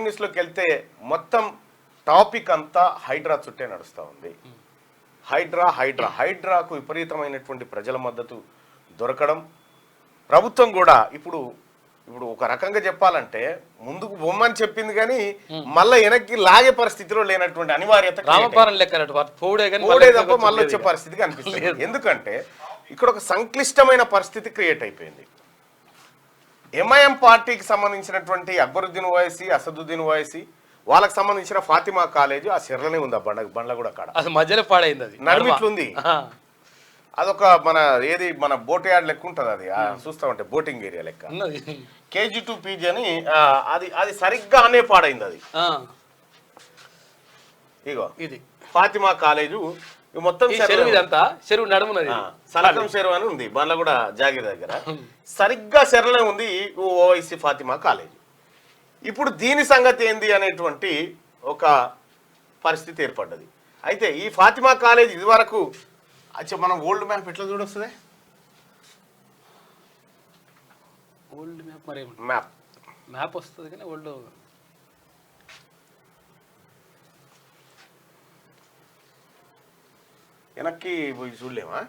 Breaking న్యూస్లోకి వెళ్తే మొత్తం topic అంతా హైడ్రా చుట్టే నడుస్తూ ఉంది. హైడ్రాకు విపరీతమైనటువంటి ప్రజల మద్దతు దొరకడం, ప్రభుత్వం కూడా ఇప్పుడు ఒక రకంగా చెప్పాలంటే ముందుకు బొమ్మని చెప్పింది కానీ మళ్ళీ వెనక్కి లాగే పరిస్థితిలో లేనటువంటి అనివార్యత తప్ప మళ్ళీ వచ్చే పరిస్థితి కనిపిస్తుంది. ఎందుకంటే ఇక్కడ ఒక సంక్లిష్టమైన పరిస్థితి క్రియేట్ అయిపోయింది. ఎంఐఎం పార్టీకి సంబంధించినటువంటి అక్బరుద్దీన్ ఓవైసీ, అసదుద్దీన్ ఓవైసీ, వాళ్ళకి సంబంధించిన ఫాతిమా కాలేజ్ ఆ సిర్లనే ఉంది. ఆ బండ్ల కూడా కాడ మధ్యలో పాడైంది, అది నడిమిట్లుంది. అదొక మన బోట్ యార్డ్ లెక్క ఉంటుంది. అది చూస్తామంటే బోటింగ్ ఏరియా లెక్క. KG to PG అని అది సరిగ్గా అనే పాడైంది. అది ఇగో ఇది ఫాతిమా కాలేజు మొత్తం చెరువు నడుమున్నది, సలకం చెరువు అని ఉంది బండ్లగూడ జాగిర్ దగ్గర. సరిగ్గా చెరలే ఉంది ఓవైసీ ఫాతిమా కాలేజ్. ఇప్పుడు దీని సంగతి ఏంది అనేటువంటి ఒక పరిస్థితి ఏర్పడ్డది. అయితే ఈ ఫాతిమా కాలేజ్ ఇది వరకు మనం ఓల్డ్ మ్యాప్ ఎట్లా చూడొస్తుంది? ఓల్డ్ మ్యాప్ మరి మ్యాప్ వస్తుంది కానీ ఓల్డ్ వెనక్కి పోయి చూడలేమా?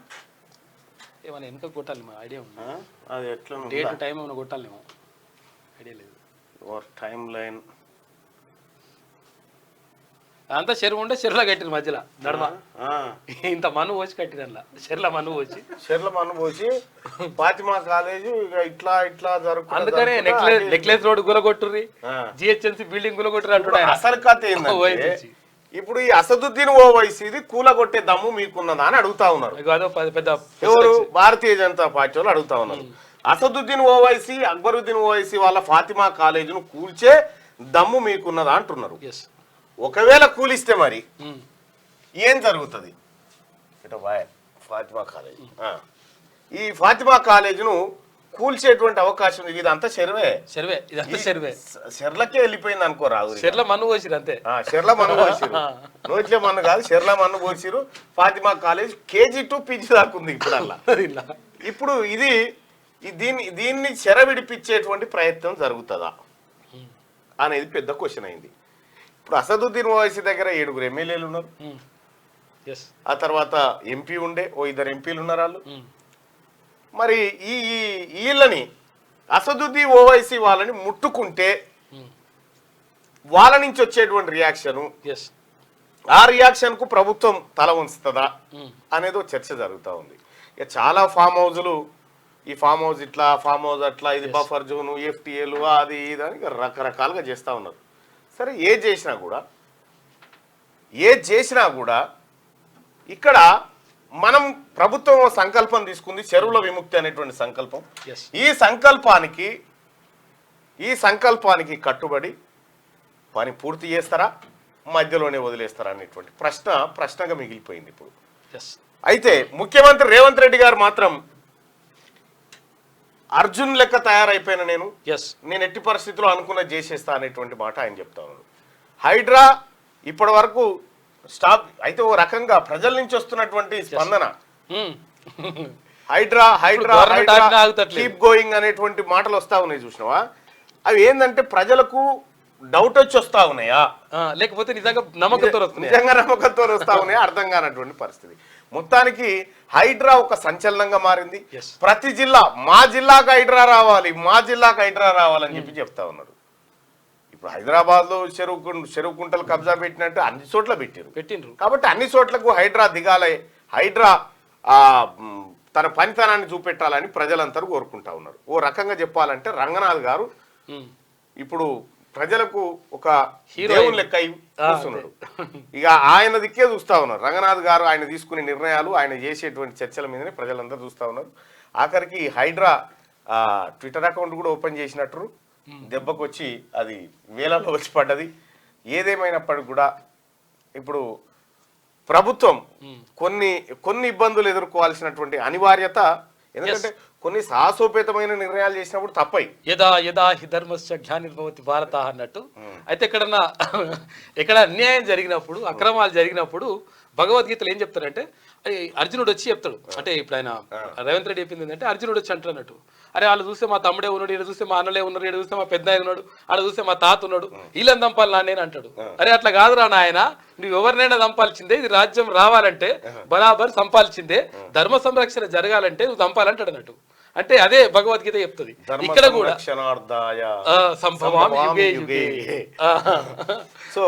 ఏమైనా వెనక కొట్టాలి, మా ఐడియా ఉంది. అది ఎట్లా డేట్ టైం ఏమైనా కొట్టాలేమో, ఐడియా లేదు. టైం లైన్ అంతా చెరువు ఉంటే చెరువులో కట్టిరు మధ్యలో నడమ ఇంత మన్ను పోసి కట్టిరల్లా చెర్ల మన్ను పోసి ఫాతిమా కాలేజ్ ఇట్లా జరుగుతుంది. అందుకనే నెక్లెస్ రోడ్ గులగొట్టుర్రి, GHMC బిల్డింగ్ గులగొట్టుర్రి అంటున్నాడు. అసలు కథ ఏంటంటే ఇప్పుడు ఈ అసదుద్దీన్ ఓవైసీది కూలగొట్టే దమ్ము మీకున్నదా అని అడుగుతా ఉన్నారు. ఎవరు? భారతీయ జనతా పార్టీ వాళ్ళు అడుగుతా ఉన్నారు. అసదుద్దీన్ ఓవైసీ, అక్బరుద్దీన్ ఓవైసీ వాళ్ళ ఫాతిమా కాలేజీను కూల్చే దమ్ము మీకున్నదా అంటున్నారు. ఒకవేళ కూలిస్తే మరి ఏం జరుగుతుంది? ఫాతిమా కాలేజ్, ఈ ఫాతిమా కాలేజీను కూల్చేటువంటి అవకాశం ఉంది. ఇదంతా చెరువే, చెర్లకే వెళ్ళిపోయింది అనుకో. రాదు చెర్ల మన్ను పోసిరు, అంతే. చెర్ల మన్ను పోసిరు, నోట్లే మన్ను కాదు, చెర్ల మన్ను పోసిరు. Fatima college KG to PG దాకా ఉంది ఇప్పుడల్లా. ఇప్పుడు దీన్ని చెర విడిపించేటువంటి ప్రయత్నం జరుగుతుందా అనేది పెద్ద క్వశ్చన్ అయింది. ఇప్పుడు అసదుద్దీన్ ఓవైసీ దగ్గర 7 ఎమ్మెల్యేలు ఉన్నారు. ఆ తర్వాత MP ఉండే 2 ఎంపీలు ఉన్నారు వాళ్ళు. మరి వీళ్ళని అసదుద్దీన్ ఓవైసీ వాళ్ళని ముట్టుకుంటే వాళ్ళ నుంచి వచ్చేటువంటి రియాక్షను, ఆ రియాక్షన్ కు ప్రభుత్వం తల ఉంచుతుందా అనేది చర్చ జరుగుతూ ఉంది. ఇక చాలా ఫామ్ హౌజులు, ఈ ఫామ్ హౌస్ ఇట్లా, ఫామ్ హౌస్ అట్లా, ఇది బఫర్ జోన్, FTAలు, అది అని రకరకాలుగా చేస్తూ ఉన్నారు. సరే, ఏది చేసినా కూడా ఇక్కడ మనం ప్రభుత్వం సంకల్పం తీసుకుంది, చెరువుల విముక్తి అనేటువంటి సంకల్పం. ఈ సంకల్పానికి కట్టుబడి పని పూర్తి చేస్తారా, మధ్యలోనే వదిలేస్తారా అనేటువంటి ప్రశ్నగా మిగిలిపోయింది ఇప్పుడు. అయితే ముఖ్యమంత్రి రేవంత్ రెడ్డి గారు మాత్రం అర్జున్ లెక్క తయారైపోయిన నేను ఎట్టి పరిస్థితుల్లో అనుకున్న చేసేస్తా అనేటువంటి మాట ఆయన చెప్తా ఉన్నారు. హైడ్రా ఇప్పటి వరకు స్టాప్ అయితే ఓ రకంగా ప్రజల నుంచి వస్తున్నటువంటి స్పందన, హైడ్రా కీప్ గోయింగ్ అనేటువంటి మాటలు వస్తా ఉన్నాయి, చూసినావా? అవి ఏంటంటే ప్రజలకు డౌట్ వచ్చి వస్తా ఉన్నాయా, లేకపోతే నిజంగా నమ్మకంతో వస్తా ఉన్నాయా అర్థం కానటువంటి పరిస్థితి. మొత్తానికి హైడ్రా ఒక సంచలనంగా మారింది. ప్రతి జిల్లా మా జిల్లాకు హైడ్రా రావాలని చెప్పి చెప్తా ఉన్నారు. ఇప్పుడు హైదరాబాద్ లో చెరువు కుంటలు కబ్జా పెట్టినట్టు అన్ని చోట్ల పెట్టిండ్రు. కాబట్టి అన్ని చోట్లకు హైడ్రా దిగాలి, హైడ్రా తన పనితనాన్ని చూపెట్టాలని ప్రజలందరూ కోరుకుంటా ఉన్నారు. ఓ రకంగా చెప్పాలంటే రంగనాథ్ గారు ఇప్పుడు ప్రజలకు ఒక దేవుని లెక్క చూస్తున్నాడు. ఇక ఆయన దిక్కే చూస్తా ఉన్నారు. రంగనాథ్ గారు ఆయన తీసుకునే నిర్ణయాలు, ఆయన చేసేటువంటి చర్చల మీదనే ప్రజలందరూ చూస్తా ఉన్నారు. ఆఖరికి హైడ్రా ట్విట్టర్ అకౌంట్ కూడా ఓపెన్ చేసినట్టు దెబ్బకు వచ్చి అది వేలలో వచ్చి పడ్డది. ఏదేమైనప్పటికీ కూడా ఇప్పుడు ప్రభుత్వం కొన్ని ఇబ్బందులు ఎదుర్కోవాల్సినటువంటి అనివార్యత, ఎందుకంటే కొన్ని సాహసోపేతమైన నిర్ణయాలు చేసినప్పుడు తప్పై యదా హి ధర్మస్య జ్ఞానిర్భవతి భారత అన్నట్టు. అయితే ఎక్కడ అన్యాయం జరిగినప్పుడు, అక్రమాలు జరిగినప్పుడు భగవద్గీతలు ఏం చెప్తారంటే అర్జునుడు వచ్చి చెప్తాడు. అంటే ఇప్పుడు ఆయన రేవంత్ రెడ్డి చెప్పింది ఏంటంటే అర్జునుడు వచ్చి అంటారు అన్నట్టు, అరే వాళ్ళు చూస్తే మా తమ్ముడే ఉన్నాడు, ఇక్కడ చూస్తే మా అన్నలే ఉన్నారు, ఇక్కడ చూస్తే మా పెద్ద ఉన్నాడు, ఆడ చూస్తే మా తాత ఉన్నాడు, వీళ్ళని దంపాలి నాన్నేని అంటాడు. అరే అట్లా కాదురా నాయన, నువ్వు ఎవరినైనా దంపాల్సిందే, ఇది రాజ్యం రావాలంటే బరాబర్ సంపాల్సిందే, ధర్మ సంరక్షణ జరగాలంటే నువ్వు దంపాలంటాడు అన్నట్టు. అంటే అదే భగవద్గీత చెప్తుంది. ఇక్కడ కూడా సో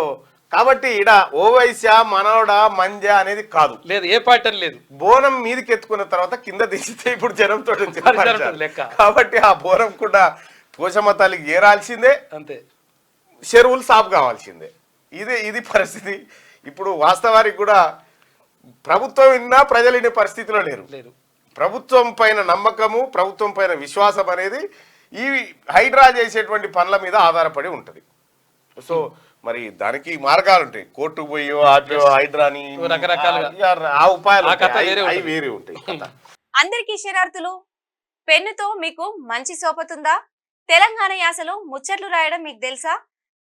కాబట్టి ఇడ ఓవైశ్య మనోడ మంజ అనేది కాదు, లేదు ఏ పార్టీ అని లేదు. బోనం మీదకి ఎత్తుకున్న తర్వాత కింద దించితే ఇప్పుడు జనంతో లెక్క. కాబట్టి ఆ బోనం కూడా పోషమ్మ తల్లికి ఏరాల్సిందే, అంతే, చెరువులు సాపు కావాల్సిందే. ఇది పరిస్థితి. ఇప్పుడు వాస్తవానికి కూడా ప్రభుత్వం విన్నా ప్రజలు వినే పరిస్థితిలో లేరు. ప్రభుత్వం పైన నమ్మకము, ప్రభుత్వం పైన విశ్వాసం అనేది ఈ హైడ్రా చేసేటువంటి పనుల మీద ఆధారపడి ఉంటుంది. సో మరి దానికి మార్గాలు ఉంటాయి, కోర్టుకు పోయో ఆపో హైడ్రాని రకరకాలుగా ఆ ఉపాయాలు అవి వేరే ఉంటాయి. అందరికీ శరార్థులు. పెన్నుతో మీకు మంచి సోపతుందా? తెలంగాణ యాసలో ముచ్చట్లు రాయడం మీకు తెలుసా?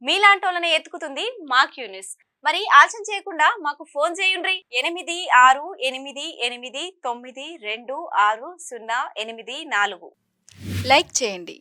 మీలాంటోళ్ళని ఎత్తుకుతుంది మా క్యూ న్యూస్. మరి ఆలస్యం చేయకుండా మాకు ఫోన్ చేయండి. 8688892604. లైక్ చేయండి.